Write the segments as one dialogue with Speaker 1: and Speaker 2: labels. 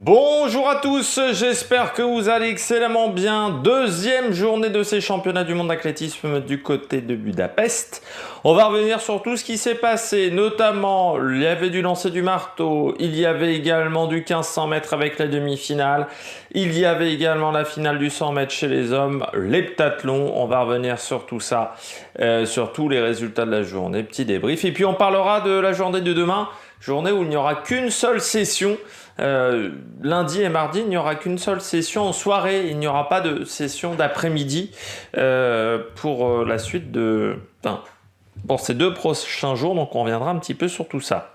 Speaker 1: Bonjour à tous, j'espère que vous allez excellemment bien. Deuxième journée de ces championnats du monde d'athlétisme du côté de Budapest. On va revenir sur tout ce qui s'est passé, notamment il y avait du lancer du marteau, il y avait également du 1500 mètres avec la demi-finale, il y avait également la finale du 100 mètres chez les hommes, l'heptathlon. On va revenir sur tout ça, sur tous les résultats de la journée, petit débrief. Et puis on parlera de la journée de demain, journée où il n'y aura qu'une seule session. Lundi et mardi, il n'y aura qu'une seule session en soirée, il n'y aura pas de session d'après-midi pour la suite pour ces 2 prochains jours, donc on reviendra un petit peu sur tout ça.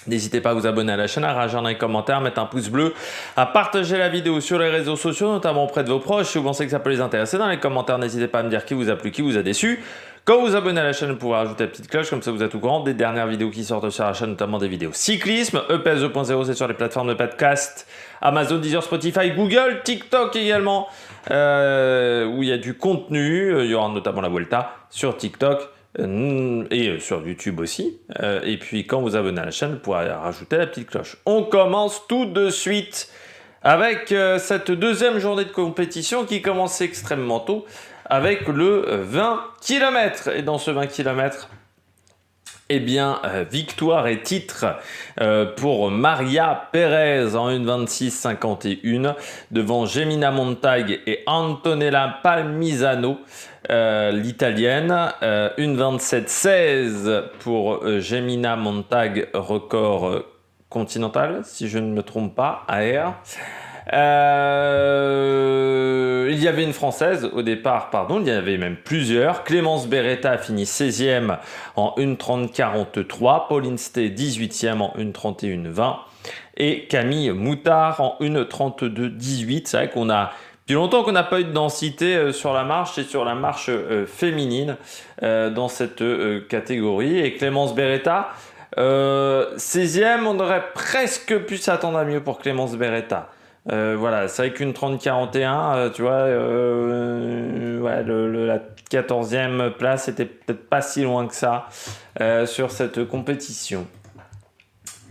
Speaker 1: N'hésitez pas à vous abonner à la chaîne, à réagir dans les commentaires, mettre un pouce bleu, à partager la vidéo sur les réseaux sociaux, notamment auprès de vos proches. Si vous pensez que ça peut les intéresser, dans les commentaires, n'hésitez pas à me dire qui vous a plu, qui vous a déçu. Quand vous vous abonnez à la chaîne, vous pouvez rajouter la petite cloche, comme ça vous êtes au courant des dernières vidéos qui sortent sur la chaîne, notamment des vidéos cyclisme. EPS 2.0, c'est sur les plateformes de podcast, Amazon, Deezer, Spotify, Google, TikTok également, où il y a du contenu. Il y aura notamment la Vuelta sur TikTok et sur YouTube aussi. Et puis quand vous abonnez à la chaîne, vous pourrez rajouter la petite cloche. On commence tout de suite avec cette deuxième journée de compétition qui commence extrêmement tôt, avec le 20 km. Et dans ce 20 km, eh bien, victoire et titre pour Maria Pérez en 1:26:51 devant Gemina Montag et Antonella Palmisano, l'italienne. 1:27:16 pour Gemina Montag, record continental, si je ne me trompe pas, AR. Il y avait une Française au départ, il y avait même plusieurs. Clémence Beretta a fini 16e en 1:30:43, Pauline Stey 18e en 1:31:20 et Camille Moutard en 1:32:18. C'est vrai qu'on a depuis longtemps qu'on n'a pas eu de densité sur la marche et sur la marche féminine dans cette catégorie. Et Clémence Beretta, 16e, on aurait presque pu s'attendre à mieux pour Clémence Beretta. Voilà, c'est vrai qu'une 30-41, tu vois, la 14e place était peut-être pas si loin que ça sur cette compétition.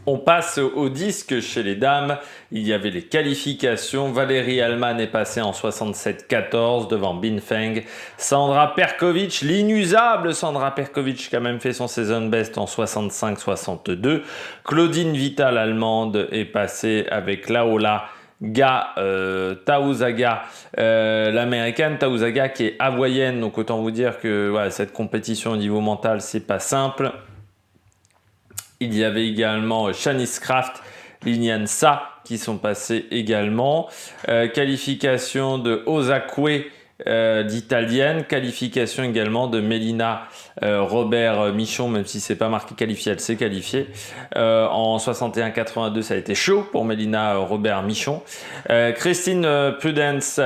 Speaker 1: On passe au disque chez les dames. Il y avait les qualifications. Valérie Allman est passée en 67-14 devant Binfeng. Sandra Perkovic, l'inusable Sandra Perkovic, qui a même fait son season best en 65-62. Claudine Vital, allemande, est passée avec Laola Tauzaga, l'américaine Tauzaga qui est hawaïenne, donc autant vous dire que cette compétition au niveau mental c'est pas simple. Il y avait également Shanice Kraft, Liliane Sa qui sont passés également. Qualification de Osakwe, d'italienne. Qualification également de Mélina Robert Michon, même si c'est pas marqué qualifié, elle s'est qualifiée. En 61-82, ça a été chaud pour Mélina Robert Michon. Christine Prudence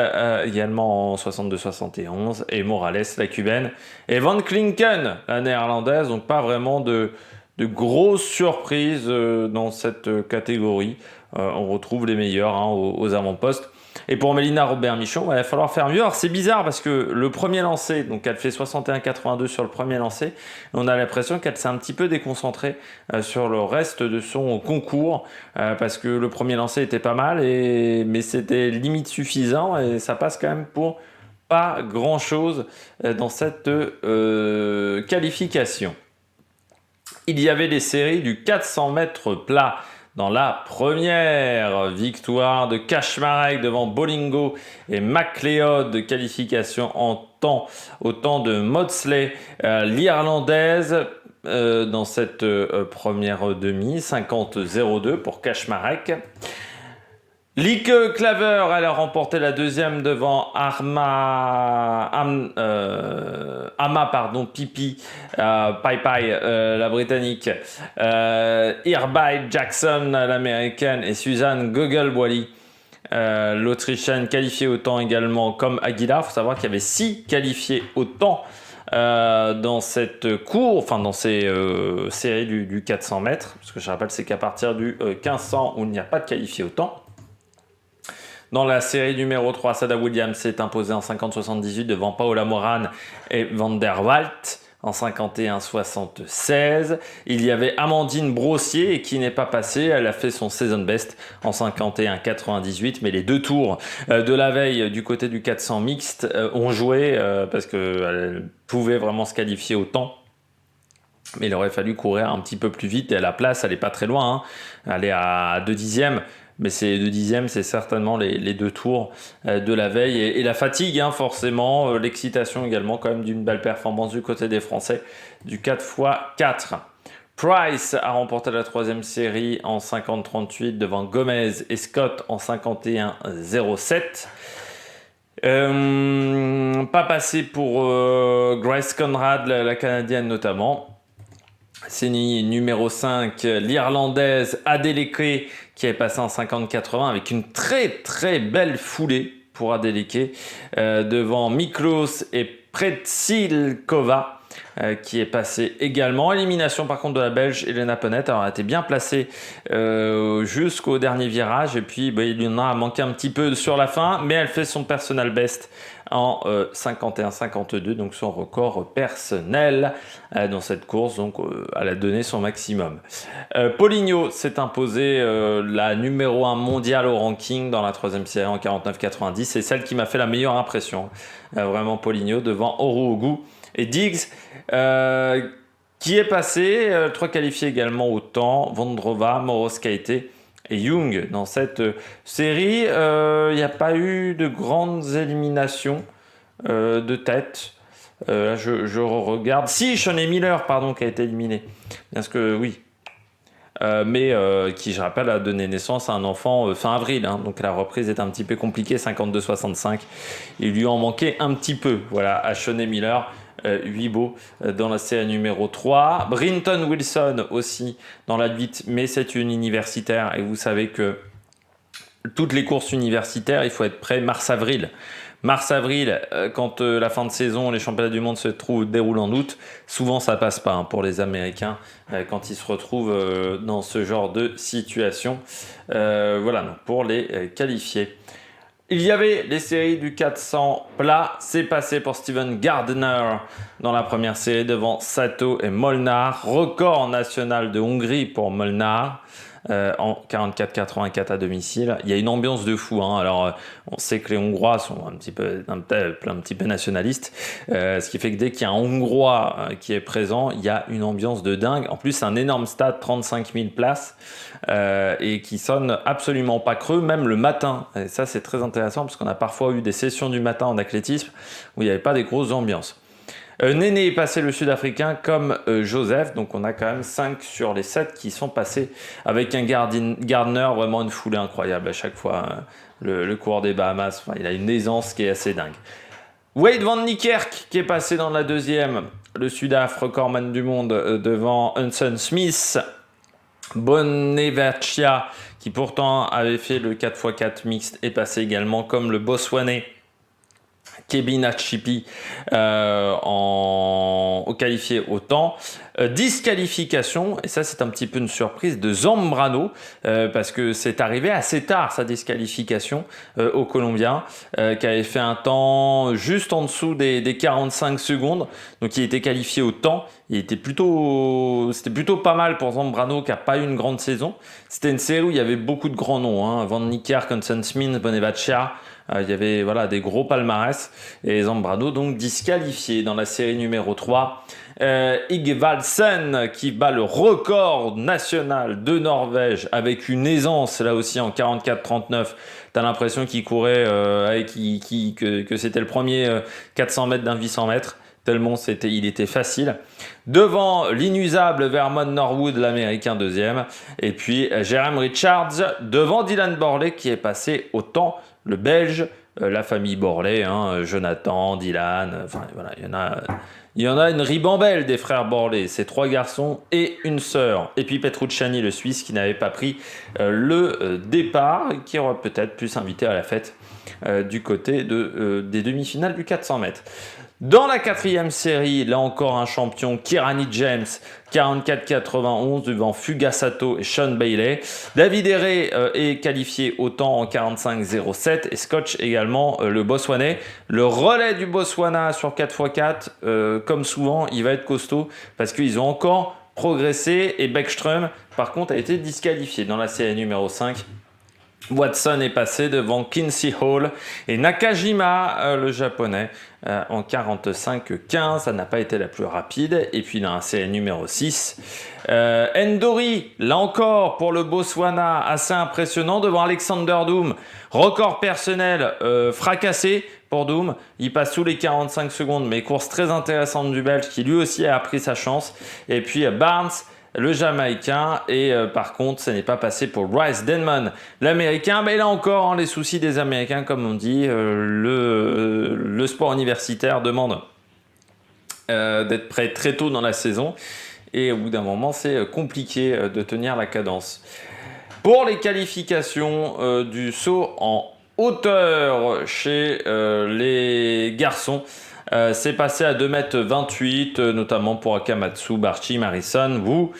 Speaker 1: également en 62-71 et Morales, la cubaine. Et Van Klinken, la néerlandaise, donc pas vraiment de grosses surprises dans cette catégorie. On retrouve les meilleurs aux avant-postes. Et pour Mélina Robert Michon, il va falloir faire mieux. Alors c'est bizarre parce que le premier lancé, donc elle fait 61-82 sur le premier lancé, on a l'impression qu'elle s'est un petit peu déconcentrée sur le reste de son concours parce que le premier lancé était pas mal, mais c'était limite suffisant et ça passe quand même pour pas grand-chose dans cette qualification. Il y avait des séries du 400 mètres plat. Dans la première victoire de Kaczmarek devant Bolingo et McLeod, qualification au temps de Maudsley, l'Irlandaise, dans cette première demi, 50-02 pour Kaczmarek. Lieke Klaver, elle a remporté la deuxième devant Pipi, la britannique, Irby Jackson, l'américaine, et Suzanne Gogol-Boily, l'autrichienne, qualifiée au temps également comme Aguilar. Il faut savoir qu'il y avait 6 qualifiés au temps dans cette dans ces séries du 400 mètres, parce que je rappelle c'est qu'à partir du 1500 où il n'y a pas de qualifiés au temps. Dans la série numéro 3, Sada Williams s'est imposée en 50-78 devant Paola Morane et Van der Waalt en 51,76. Il y avait Amandine Brossier qui n'est pas passée. Elle a fait son season best en 51,98. Mais les 2 tours de la veille du côté du 400 mixte ont joué parce qu'elle pouvait vraiment se qualifier au temps. Mais il aurait fallu courir un petit peu plus vite. Et la place, elle n'est pas très loin. Hein. Elle est à 2 dixièmes. Mais ces 2 dixièmes, c'est certainement les 2 tours de la veille. Et la fatigue, hein, forcément. L'excitation également, quand même, d'une belle performance du côté des Français. Du 4x4. Price a remporté la 3e série en 50-38 devant Gomez et Scott en 51-07. Pas passé pour Grace Conrad, la Canadienne notamment. C'est numéro 5, l'Irlandaise Adeleke qui est passée en 50-80 avec une très très belle foulée pour Adeleke devant Miklos et Pretsilkova qui est passée également. Élimination par contre de la Belge Elena Penet. Alors elle était bien placée jusqu'au dernier virage et puis il y en a manqué un petit peu sur la fin, mais elle fait son personal best en 51-52, donc son record personnel dans cette course, donc elle a donné son maximum. Poligno s'est imposée la numéro 1 mondiale au ranking dans la 3e série en 49-90, c'est celle qui m'a fait la meilleure impression, vraiment Poligno devant Oruogu et Diggs qui est passé, 3 qualifiés également au temps, Vondrova, Moroskaite et Young. Dans cette série, il n'y a pas eu de grandes éliminations de tête. Là, je regarde. Si, Shaunae Miller, pardon, qui a été éliminé. Parce que oui. Mais qui, je rappelle, a donné naissance à un enfant fin avril. Hein, donc la reprise est un petit peu compliquée, 52-65. Il lui en manquait un petit peu. Voilà, à Shaunae Miller. 8 beaux dans la série numéro 3. Brinton Wilson aussi dans la 8, mais c'est une universitaire et vous savez que toutes les courses universitaires, il faut être prêt mars-avril. Mars-avril, quand la fin de saison, les championnats du monde se déroulent en août, souvent ça passe pas hein, pour les Américains quand ils se retrouvent dans ce genre de situation. Voilà, donc pour les qualifiés. Il y avait les séries du 400 plat, c'est passé pour Steven Gardner dans la première série devant Sato et Molnar. Record national de Hongrie pour Molnar en 44-84 à domicile. Il y a une ambiance de fou. Hein. Alors, on sait que les Hongrois sont un petit peu nationalistes, ce qui fait que dès qu'il y a un Hongrois qui est présent, il y a une ambiance de dingue. En plus, c'est un énorme stade, 35 000 places, et qui sonne absolument pas creux, même le matin. Et ça, c'est très intéressant parce qu'on a parfois eu des sessions du matin en athlétisme où il n'y avait pas des grosses ambiances. Néné est passé le sud-africain comme Joseph, donc on a quand même 5 sur les 7 qui sont passés avec un Gardner, vraiment une foulée incroyable à chaque fois. Le coureur des Bahamas, il a une aisance qui est assez dingue. Wade Van Niekerk qui est passé dans la 2e, le Sudaf, recordman du monde devant Hudson Smith. Bonnevercia qui pourtant avait fait le 4x4 mixte est passé également comme le Botswanais Kevin Achipi au qualifié au temps. Disqualification, et ça c'est un petit peu une surprise, de Zambrano, parce que c'est arrivé assez tard sa disqualification au Colombien, qui avait fait un temps juste en dessous des 45 secondes, donc il était qualifié au temps. C'était plutôt pas mal pour Zambrano qui n'a pas eu une grande saison. C'était une série où il y avait beaucoup de grands noms, hein. Van Niekerk, Hudson Smith, Bonnevercia. Il y avait des gros palmarès et Zambrano donc disqualifié dans la série numéro 3. Igvalsen qui bat le record national de Norvège avec une aisance là aussi en 44-39. T'as l'impression qu'il courait que c'était le premier 400 mètres d'un 800 mètres. Tellement il était facile. Devant l'inusable Vermont Norwood, l'américain 2e. Et puis Jeremy Richards devant Dylan Borley qui est passé au temps, le belge, la famille Borley, hein, Jonathan, Dylan, enfin voilà, il y en a une ribambelle des frères Borley, c'est 3 garçons et une sœur. Et puis Petrucciani, le Suisse, qui n'avait pas pris le départ, qui aurait peut-être pu s'inviter à la fête du côté des demi-finales du 400 mètres. Dans la quatrième série, là encore un champion, Kirani James, 44-91 devant Fugasato et Sean Bailey. David Herré est qualifié au temps en 45-07 et Scotch également le Botswanais. Le relais du Botswana sur 4x4, comme souvent, il va être costaud parce qu'ils ont encore progressé et Bäckström, par contre, a été disqualifié dans la série numéro 5. Watson est passé devant Kinsey Hall et Nakajima, le japonais, en 45-15. Ça n'a pas été la plus rapide. Et puis dans la série numéro 6, Ndori, là encore pour le Botswana, assez impressionnant devant Alexander Doom. Record personnel fracassé pour Doom. Il passe sous les 45 secondes, mais course très intéressante du Belge qui lui aussi a pris sa chance. Et puis Barnes, le Jamaïcain, et par contre, ça n'est pas passé pour Bryce Denman, l'Américain. Mais là encore, les soucis des Américains, comme on dit, le sport universitaire demande d'être prêt très tôt dans la saison. Et au bout d'un moment, c'est compliqué de tenir la cadence. Pour les qualifications du saut en hauteur chez les garçons, c'est passé à 2,28 m, notamment pour Akamatsu, Barchi, Marison, Wu,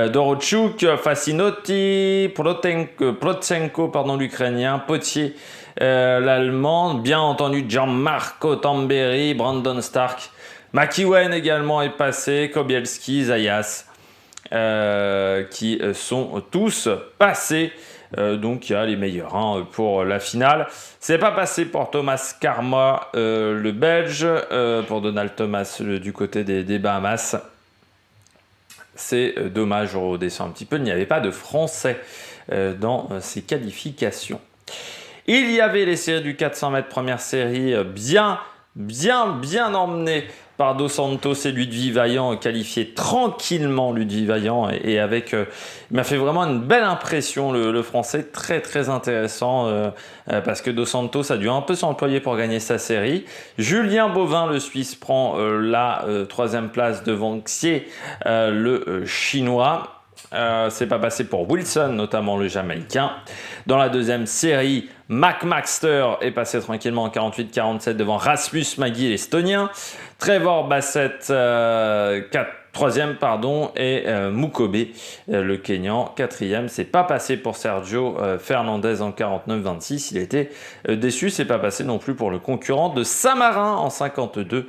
Speaker 1: Dorochuk, Fasinotti, Protsenko, l'Ukrainien, Potier, l'Allemand, bien entendu Gianmarco Tamberi, Brandon Stark, McEwen également est passé, Kobielski, Zayas, qui sont tous passés. Donc il y a les meilleurs pour la finale. C'est pas passé pour Thomas Karma, le Belge, pour Donald Thomas du côté des Bahamas. C'est dommage, on redescend un petit peu, il n'y avait pas de Français dans ces qualifications. Il y avait les séries du 400 mètres, première série bien emmenée par Dos Santos et Ludwig Vaillant, qualifié tranquillement Ludwig Vaillant, et avec, il m'a fait vraiment une belle impression le français, très intéressant, parce que Dos Santos a dû un peu s'employer pour gagner sa série. Julien Bovin, le Suisse, prend la troisième place devant Xie, le Chinois. C'est pas passé pour Wilson, notamment le Jamaïcain. Dans la deuxième série, Mac Maxter est passé tranquillement en 48-47 devant Rasmus Maggi, l'Estonien. Trevor Bassett, troisième, et Mukobe, le Kenyan, quatrième. C'est pas passé pour Sergio Fernandez en 49-26. Il était déçu. C'est pas passé non plus pour le concurrent de Saint-Marin en 52-69,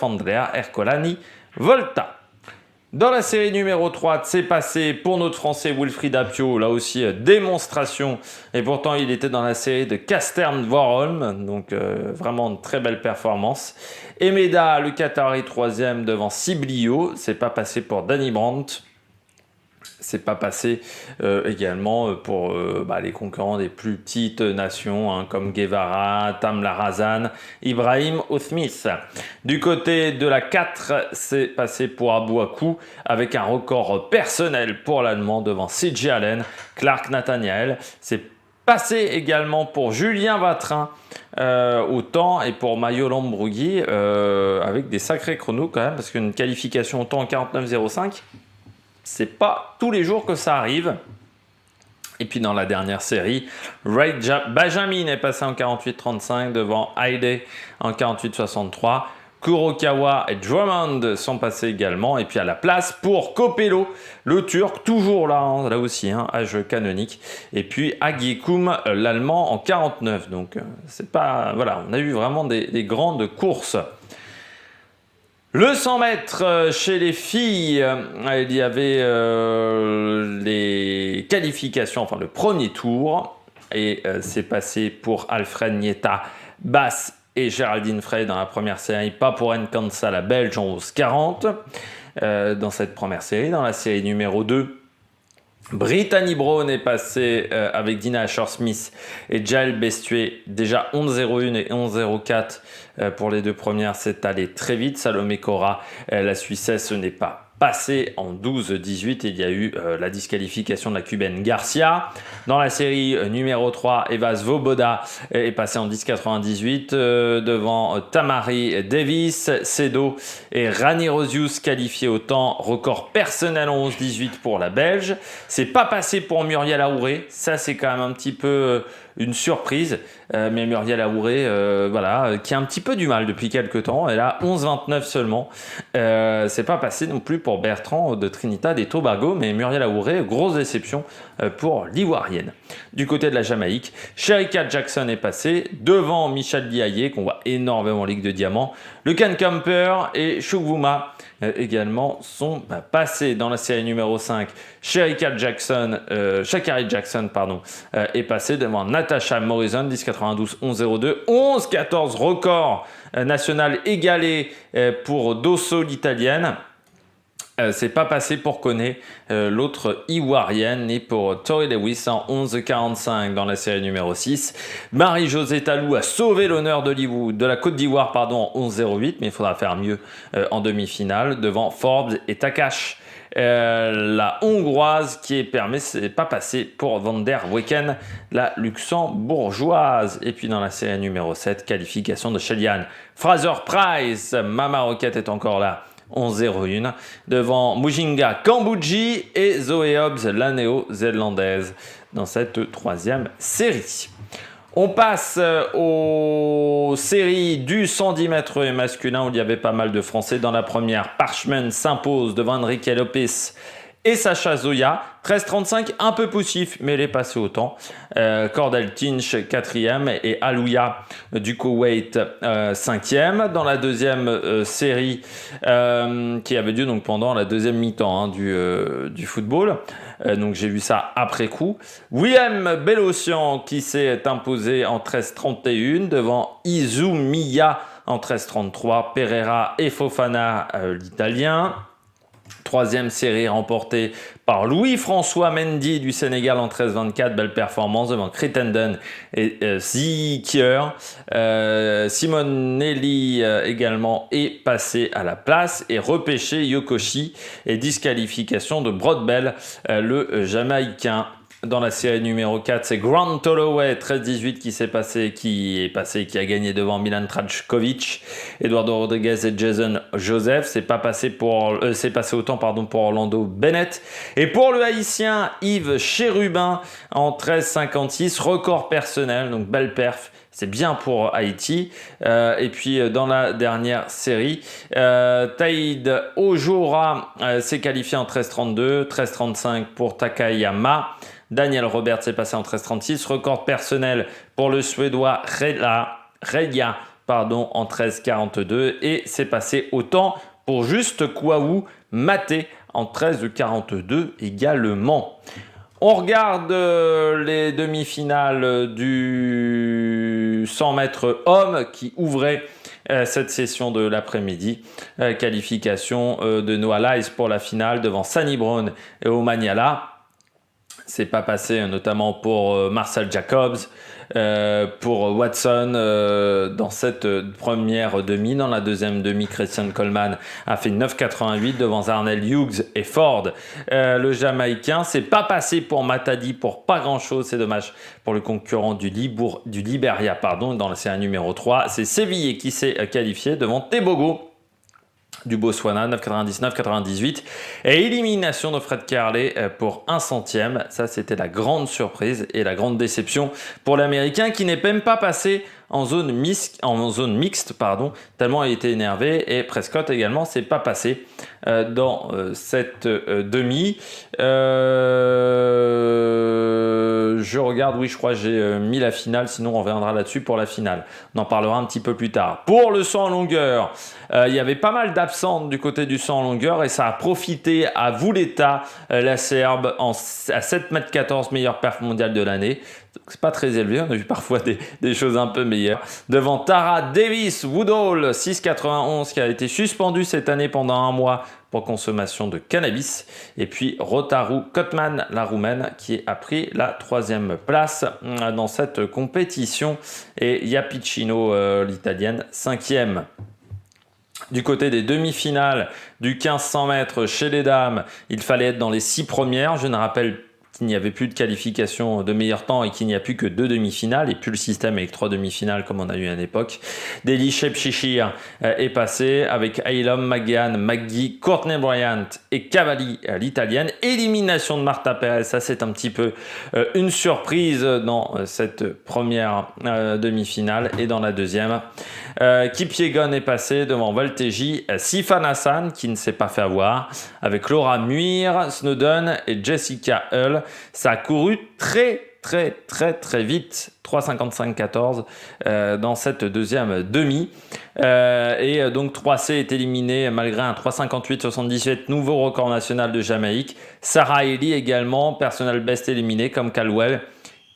Speaker 1: Andrea Ercolani Volta. Dans la série numéro 3, c'est passé pour notre Français Wilfried Apio, là aussi démonstration, et pourtant il était dans la série de Castern-Warholm, donc vraiment une très belle performance. Emeda, le Qatari, troisième devant Siblio, c'est pas passé pour Danny Brandt. C'est pas passé également pour les concurrents des plus petites nations comme Guevara, Tam Larazan, Ibrahim Othmith. Du côté de la 4, c'est passé pour Abouakou avec un record personnel pour l'Allemand devant CJ Allen, Clark Nathaniel. C'est passé également pour Julien Vatrin au temps et pour Mayo Lambrugui avec des sacrés chronos quand même, parce qu'une qualification au temps en 49,05, c'est pas tous les jours que ça arrive. Et puis dans la dernière série, Ray Benjamin est passé en 48-35 devant Haide en 48-63. Kurokawa et Drummond sont passés également. Et puis à la place pour Copello, le Turc, toujours là, là aussi, âge canonique. Et puis Agiekoum, l'Allemand, en 49. Donc c'est pas, voilà, on a eu vraiment des grandes courses. Le 100 mètres chez les filles, il y avait les qualifications, enfin le premier tour, et c'est passé pour Alfred Nieta, Bass et Géraldine Frey dans la première série, pas pour Nkansa, la Belge, en 11-40 dans cette première série. Dans la série numéro 2, Brittany Brown est passée avec Dina Asher-Smith et Jael Bestué, déjà 11-01 et 11-04 pour les deux premières, c'est allé très vite. Salomé Cora, la Suissesse, n'est pas passé en 12-18. Il y a eu la disqualification de la cubaine Garcia. Dans la série numéro 3, Eva Svoboda est passée en 10-98 devant Tamari Davis. Sedo et Rani Rosius qualifiés au temps. Record personnel en 11-18 pour la Belge. C'est pas passé pour Muriel Aouré. Ça, c'est quand même un petit peu une surprise. Mais Muriel Aouré, qui a un petit peu du mal depuis quelques temps. Elle a 11-29 seulement. C'est pas passé non plus pour Bertrand de Trinidad et Tobago, mais Muriel Aouré, grosse déception pour l'Ivoirienne. Du côté de la Jamaïque, Shericka Jackson est passé devant Michel Diaye, qu'on voit énormément en Ligue de Diamants. Le Ken Camper et Chukwuma également sont passés dans la série numéro 5. Shakari Jackson est passé devant Natasha Morrison, 10-92, 11-02, 11-14, record national égalé pour Dosso l'italienne. C'est pas passé pour Kone, l'autre ivoirienne, et pour Tori Lewis en 11-45 dans la série numéro 6. Marie-Josée Talou a sauvé l'honneur de la Côte d'Ivoire en 11-08, mais il faudra faire mieux en demi-finale devant Forbes et Takash. La hongroise c'est pas passé pour Van der Weken, la luxembourgeoise. Et puis dans la série numéro 7, qualification de Shelian Fraser-Price. Mama Rocket est encore là. 11-01 devant Mujinga Kambuji et Zoé Hobbs, la néo-zélandaise, dans cette troisième série. On passe aux séries du 110 mètres masculin où il y avait pas mal de Français. Dans la première, Parchman s'impose devant Enrique Lopez et Sacha Zoya. 13-35, un peu poussif, mais il est passé au temps. Cordell Tinch, 4e, et Alouya du Koweït, 5e. Dans la deuxième série, qui avait lieu donc pendant la deuxième mi-temps du football. Donc j'ai vu ça après coup. William Bellocian qui s'est imposé en 13-31 devant Izumiya en 13-33. Pereira et Fofana, l'Italien. Troisième série remportée par Louis-François Mendy du Sénégal en 13-24. Belle performance devant Crittenden et Zikier. Simonelli également est passé à la place et repêché Yokoshi et disqualification de Broadbell, le Jamaïcain. Dans la série numéro 4, c'est Grant Holloway, 13-18, qui a gagné devant Milan Trajkovic, Eduardo Rodriguez et Jason Joseph. C'est passé autant pour Orlando Bennett. Et pour le Haïtien Yves Chérubin en 13-56, record personnel, donc belle perf. C'est bien pour Haïti. Et puis dans la dernière série, Taïd Ojora s'est qualifié en 13-32, 13-35 pour Takayama. Daniel Roberts s'est passé en 13-36. Record personnel pour le Suédois Relia en 13-42. Et c'est passé autant pour Juste Kwawu Maté en 13-42 également. On regarde les demi-finales du 100 mètres hommes qui ouvraient cette session de l'après-midi. Qualification de Noah Lyles pour la finale devant Sani Brown et Omanyala. C'est pas passé notamment pour Marcel Jacobs, pour Watson dans cette première demi. Dans la deuxième demi, Christian Coleman a fait 9,88 devant Arnell Hughes et Ford. Le Jamaïcain, c'est pas passé pour Matadi pour pas grand-chose. C'est dommage pour le concurrent du Liberia, dans la série numéro 3. C'est Séville qui s'est qualifié devant Tebogo du Botswana, 9,99-98. Et élimination de Fred Kerley pour 1 centième. Ça, c'était la grande surprise et la grande déception pour l'Américain qui n'est même pas passé en zone mixte, tellement il était énervé. Et Prescott également, c'est pas passé dans cette demi. Je regarde, je crois que j'ai mis la finale, sinon on reviendra là-dessus pour la finale. On en parlera un petit peu plus tard. Pour le saut en longueur, il y avait pas mal d'absentes du côté du saut en longueur et ça a profité à Vuleta, la Serbe, à 7,14 m, meilleure perf mondiale de l'année. C'est pas très élevé, on a vu parfois des choses un peu meilleures. Devant Tara Davis Woodall, 6,91, qui a été suspendu cette année pendant 1 mois pour consommation de cannabis. Et puis Rotaru Kotman, la Roumaine, qui a pris la 3e place dans cette compétition. Et Yapicino, l'Italienne, 5e. Du côté des demi-finales du 1500 mètres chez les dames, il fallait être dans les 6 premières. Je ne rappelle qu'il n'y avait plus de qualification de meilleur temps et qu'il n'y a plus que 2 demi-finales et plus le système avec 3 demi-finales comme on a eu à l'époque. Deli Shepchirchir est passé avec Ailom, Magehan, Maggi, Courtney Bryant et Cavalli, l'italienne. Élimination de Marta Perez, ça c'est un petit peu une surprise dans cette première demi-finale. Et dans la deuxième, Kipyegon est passé devant Valteji, Sifan Hassan qui ne s'est pas fait avoir, avec Laura Muir, Snowden et Jessica Hull. Ça a couru très vite, 3,55,14 dans cette deuxième demi. Et donc 3C est éliminé malgré un 3,58,78, nouveau record national de Jamaïque. Sarah Ellie également, personnel best éliminé comme Caldwell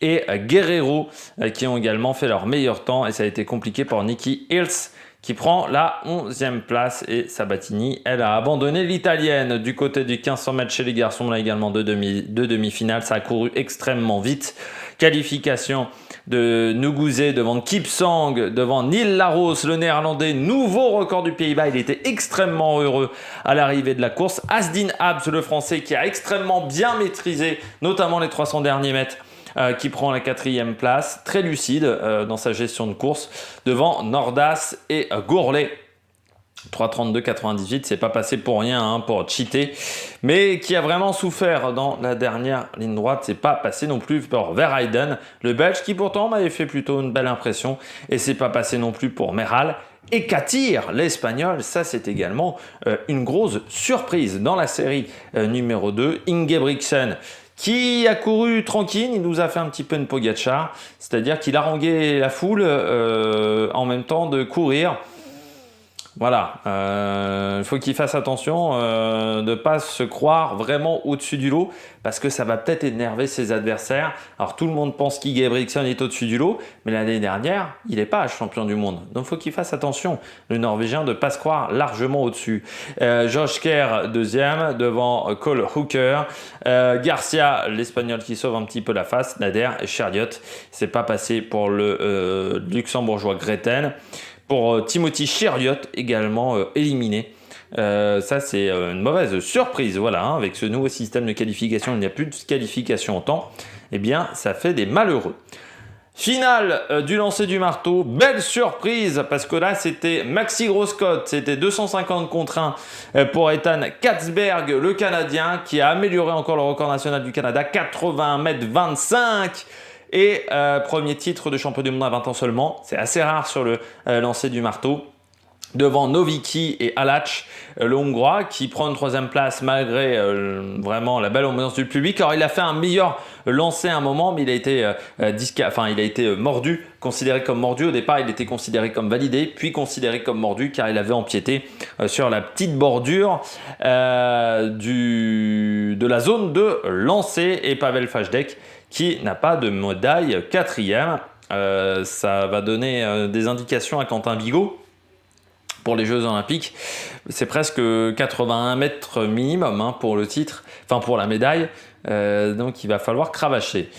Speaker 1: et Guerrero qui ont également fait leur meilleur temps, et ça a été compliqué pour Nikki Hills qui prend la 11e place, et Sabatini, elle a abandonné l'italienne. Du côté du 1500 mètres chez les garçons, là également deux demi-finales, ça a couru extrêmement vite. Qualification de Nuguse devant Kipsang, devant Neil Laros, le néerlandais, nouveau record du Pays-Bas. Il était extrêmement heureux à l'arrivée de la course. Asdin Abs, le français, qui a extrêmement bien maîtrisé, notamment les 300 derniers mètres, qui prend la 4e place, très lucide dans sa gestion de course, devant Nordas et Gourlet. 3,32,98, c'est pas passé pour rien pour cheater, mais qui a vraiment souffert dans la dernière ligne droite. C'est pas passé non plus pour Verheiden, le Belge, qui pourtant m'avait fait plutôt une belle impression, et c'est pas passé non plus pour Meral. Et Katir, l'Espagnol, ça c'est également une grosse surprise dans la série numéro 2. Ingebrigtsen, qui a couru tranquille, il nous a fait un petit peu une Pogacar, c'est-à-dire qu'il haranguait la foule en même temps de courir. Voilà, il faut qu'il fasse attention de ne pas se croire vraiment au-dessus du lot, parce que ça va peut-être énerver ses adversaires. Alors tout le monde pense qu'Ingebrigtsen est au-dessus du lot, mais l'année dernière, il n'est pas champion du monde. Donc il faut qu'il fasse attention, le Norvégien, de ne pas se croire largement au-dessus. Josh Kerr, deuxième, devant Cole Hooker. Garcia, l'Espagnol, qui sauve un petit peu la face. Nader et Chariot, c'est pas passé pour le luxembourgeois Greten. Pour Timothy Chariot, également éliminé. Ça, c'est une mauvaise surprise. Voilà, avec ce nouveau système de qualification, il n'y a plus de qualification en temps. Eh bien, ça fait des malheureux. Finale du lancer du marteau, belle surprise, parce que là c'était Maxi Groscott, c'était 250 contre 1 pour Ethan Katzberg, le Canadien, qui a amélioré encore le record national du Canada, 81,25 m. Et premier titre de champion du monde à 20 ans seulement. C'est assez rare sur le lancer du marteau. Devant Novicki et Alach, le Hongrois, qui prend une 3e place malgré vraiment la belle ambiance du public. Alors il a fait un meilleur lancer à un moment, mais il a été mordu, considéré comme mordu. Au départ, il était considéré comme validé, puis considéré comme mordu, car il avait empiété sur la petite bordure de la zone de lancer. Et Pavel Fajdek, qui n'a pas de médaille 4e. Ça va donner des indications à Quentin Bigot pour les Jeux Olympiques. C'est presque 81 mètres minimum pour le titre, enfin pour la médaille. Donc il va falloir cravacher.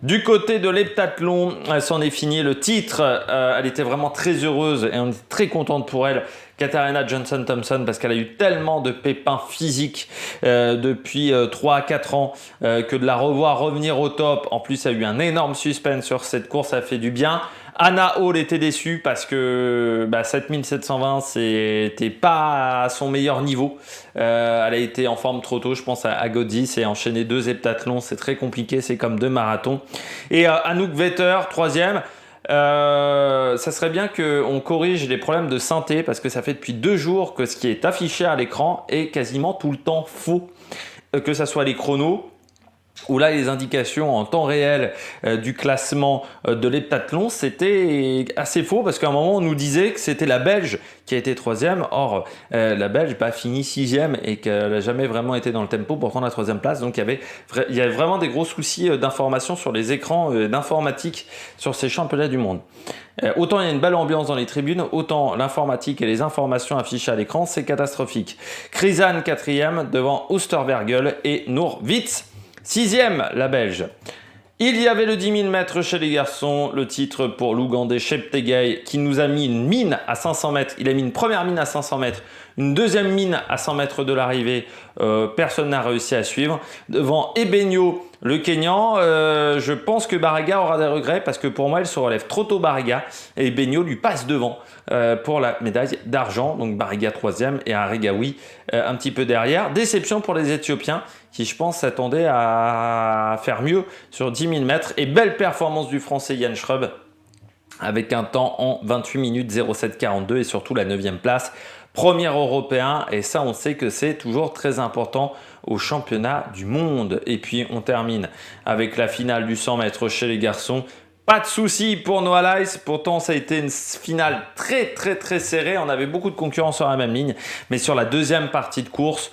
Speaker 1: Du côté de l'heptathlon, c'en est fini le titre. Elle était vraiment très heureuse et on est très contente pour elle, Katarina Johnson-Thompson, parce qu'elle a eu tellement de pépins physiques depuis 3 à 4 ans que de la revoir revenir au top. En plus, il y a eu un énorme suspense sur cette course, ça fait du bien. Anna Hall était déçue parce que 7720, c'était pas à son meilleur niveau. Elle a été en forme trop tôt, je pense à Godis, et enchaîner 2 heptathlons, c'est très compliqué, c'est comme 2 marathons. Et Anouk Vetter, 3e. Ça serait bien qu'on corrige les problèmes de synthé, parce que ça fait depuis 2 jours que ce qui est affiché à l'écran est quasiment tout le temps faux. Que ça soit les chronos, où là les indications en temps réel du classement de l'heptathlon, c'était assez faux, parce qu'à un moment on nous disait que c'était la Belge qui a été 3e. Or la Belge finit 6e et qu'elle n'a jamais vraiment été dans le tempo pour prendre la 3e place. Donc il y avait vraiment des gros soucis d'information sur les écrans d'informatique sur ces championnats du monde. Autant il y a une belle ambiance dans les tribunes, autant l'informatique et les informations affichées à l'écran, c'est catastrophique. Krizan 4e devant Oosterbergel et Noor Witz 6e, la Belge. Il y avait le 10 000 mètres chez les garçons, le titre pour l'Ougandais Cheptegei qui nous a mis une mine à 500 mètres. Il a mis une première mine à 500 mètres, une deuxième mine à 100 mètres de l'arrivée. Personne n'a réussi à suivre. Devant Ebenio, le Kenyan, je pense que Bariga aura des regrets parce que pour moi, il se relève trop tôt Bariga et Ebenio lui passe devant pour la médaille d'argent. Donc Bariga 3e et Aregawi un petit peu derrière. Déception pour les Éthiopiens qui, je pense, s'attendaient à faire mieux sur 10 000 mètres. Et belle performance du Français Yann Schrub avec un temps en 28 minutes 07,42 et surtout la 9e place. Premier européen, et ça on sait que c'est toujours très important au championnat du monde. Et puis on termine avec la finale du 100 mètres chez les garçons. Pas de souci pour Noah Lyles, pourtant ça a été une finale très serrée, on avait beaucoup de concurrents sur la même ligne, mais sur la deuxième partie de course,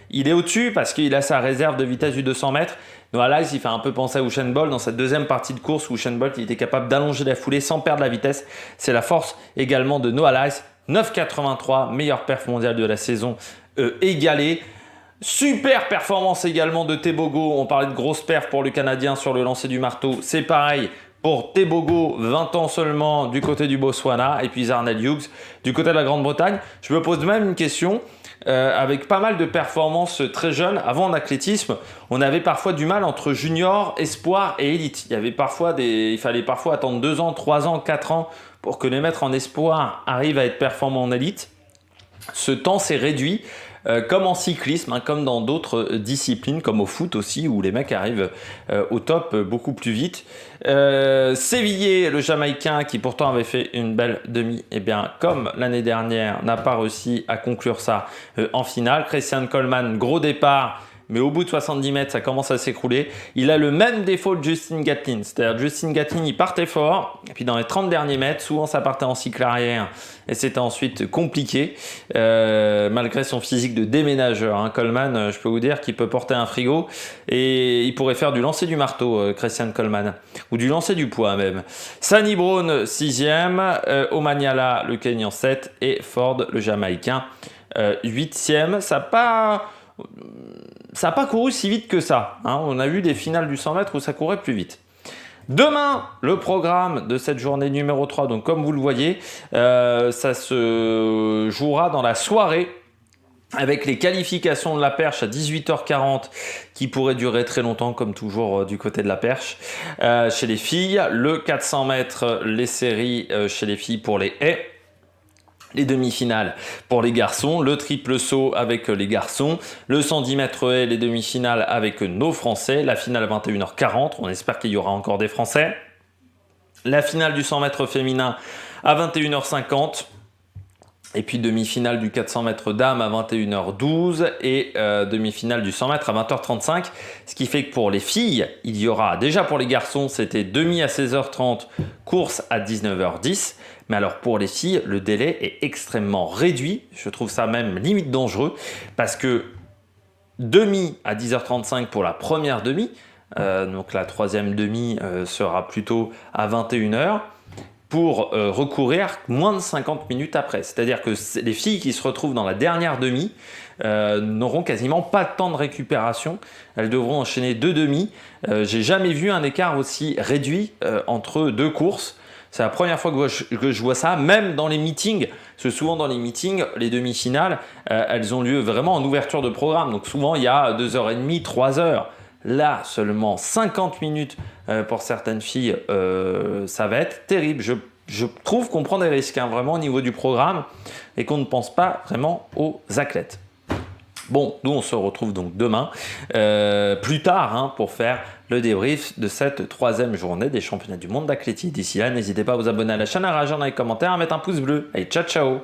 Speaker 1: il est au-dessus parce qu'il a sa réserve de vitesse du 200 mètres. Noah Lyles, il fait un peu penser à Usain Bolt dans cette deuxième partie de course où Usain Bolt il était capable d'allonger la foulée sans perdre la vitesse. C'est la force également de Noah Lyles. 9,83, meilleure perf mondiale de la saison égalée. Super performance également de Tebogo. On parlait de grosse perf pour le Canadien sur le lancer du marteau. C'est pareil pour Tebogo, 20 ans seulement du côté du Botswana. Et puis Zarnel Hughes du côté de la Grande-Bretagne. Je me pose même une question. Avec pas mal de performances très jeunes, avant en athlétisme, on avait parfois du mal entre junior, espoir et élite. Il fallait parfois attendre 2 ans, 3 ans, 4 ans pour que les maîtres en espoir arrivent à être performants en élite. Ce temps s'est réduit, comme en cyclisme, comme dans d'autres disciplines, comme au foot aussi, où les mecs arrivent au top beaucoup plus vite. Sévillé, le Jamaïcain, qui pourtant avait fait une belle demi, et bien comme l'année dernière, n'a pas réussi à conclure ça en finale. Christian Coleman, gros départ, mais au bout de 70 mètres, ça commence à s'écrouler. Il a le même défaut de Justin Gatlin. C'est-à-dire Justin Gatlin, il partait fort, et puis dans les 30 derniers mètres, souvent ça partait en cycle arrière, et c'était ensuite compliqué, malgré son physique de déménageur. Coleman, je peux vous dire qu'il peut porter un frigo, et il pourrait faire du lancer du marteau, Christian Coleman, ou du lancer du poids même. Sani Brown, 6e, Omanyala, le Kenyan 7, et Ford, le Jamaïcain, 8e. Ça n'a pas couru si vite que ça. On a eu des finales du 100 mètres où ça courait plus vite. Demain, le programme de cette journée numéro 3, donc comme vous le voyez, ça se jouera dans la soirée avec les qualifications de la perche à 18h40 qui pourraient durer très longtemps comme toujours du côté de la perche. Chez les filles, le 400 mètres, les séries chez les filles pour les haies. Les demi-finales pour les garçons, le triple saut avec les garçons, le 110 mètres haies, les demi-finales avec nos Français, la finale à 21h40, on espère qu'il y aura encore des Français, la finale du 100 mètres féminin à 21h50, et puis demi-finale du 400 mètres dames à 21h12 et demi-finale du 100 mètres à 20h35. Ce qui fait que pour les filles, il y aura déjà pour les garçons, c'était demi à 16h30, course à 19h10. Mais alors pour les filles, le délai est extrêmement réduit. Je trouve ça même limite dangereux parce que demi à 10h35 pour la première demi, donc la troisième demi sera plutôt à 21h. Pour recourir moins de 50 minutes après. C'est-à-dire que les filles qui se retrouvent dans la dernière demi n'auront quasiment pas de temps de récupération. Elles devront enchaîner 2 demi. J'ai jamais vu un écart aussi réduit entre 2 courses. C'est la première fois que je vois ça, même dans les meetings. Parce que souvent dans les meetings, les demi-finales, elles ont lieu vraiment en ouverture de programme. Donc souvent, il y a 2h30, 3h. Là, seulement 50 minutes pour certaines filles, ça va être terrible. Je trouve qu'on prend des risques vraiment au niveau du programme et qu'on ne pense pas vraiment aux athlètes. Bon, nous on se retrouve donc demain, plus tard, pour faire le débrief de cette 3e journée des championnats du monde d'athlétisme. D'ici là, n'hésitez pas à vous abonner à la chaîne, à réagir dans les commentaires, à mettre un pouce bleu. Allez, ciao ciao!